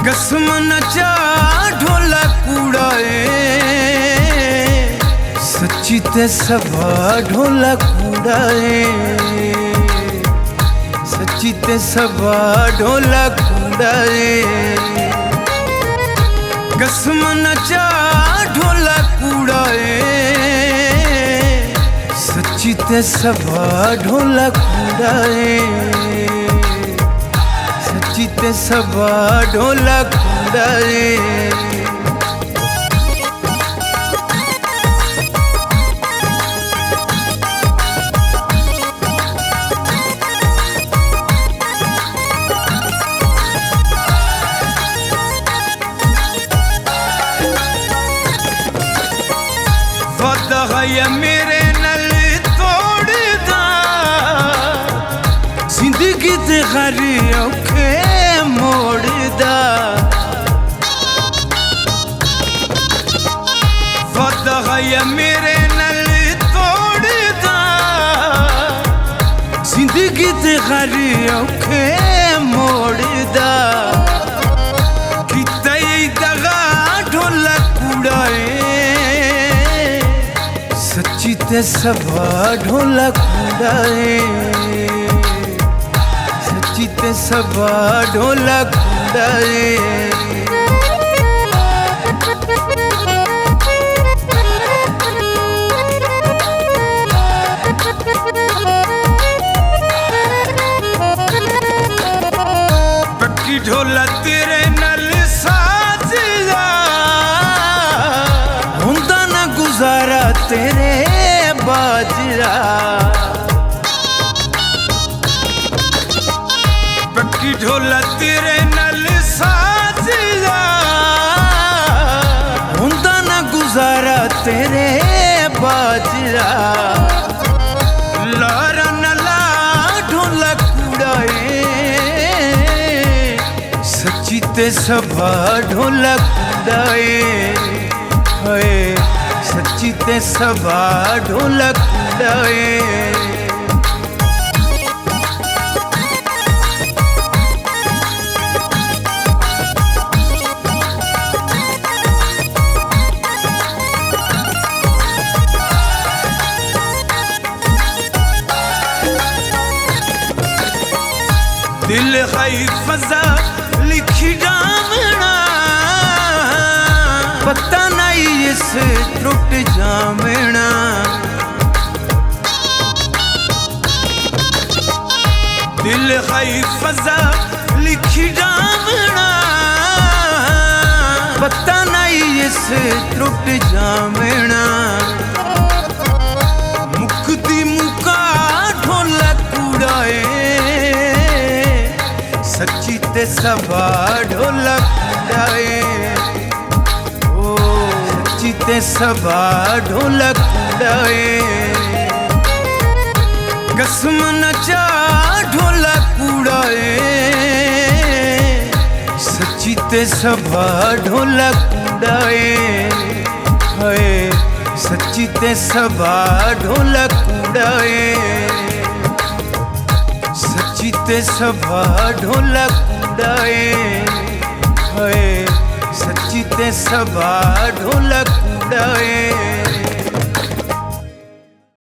गसमनचा ढोलक उड़ाए सच्ची ते सबा ढोलक उड़ाए सच्ची ते सबा ढोलक उड़ाए गसमनचा ढोलक उड़ाए सच्ची ते सबा ढोलक उड़ाए ते सबा ढोलक उड़ाए वादा है मेरे नल तोड़दा जिंदगी ते खरी औखे मोड़दा वादा है मेरे नल तोड़दा जिंदगी ते खरी औखे मोड़दा किता दगा ढोलक उड़ाए सच्ची ते सबा ढोलक उड़ाए सच्ची ते सबा ढोलक उड़ाए पक्की ढोला तेरे नल साजदा हुंदा ना गुजारा तेरे बाजरा पक्की ढोला तेरे नल साजदा हुंदा ना गुजारा तेरे बाजरा लारा नला ढोलक उड़ाए सच्ची ते सबा ढोलक उड़ाए हाय सच्ची ते सबा ढोलक उड़ाए दिल है फजा लिखी जामना पता नहीं इस टूट जामना दिल है फजा लिखी जामना पता नहीं इस टूट जामना मुक्ति मुका ढोलक उड़ाए सच्ची ते सबा ढोलक उड़ाए ओ सच्ची ते सबा ढोलक उड़ाए गसमनचा ढोलक उड़ाए सच्ची ते सबा ढोलक उड़ाए हाय सच्ची ते सबा ढोलक उड़ाए सच्ची ते सबा ढोलक उड़ाए हाय सच्ची ते सबा ढोलक उड़ाए।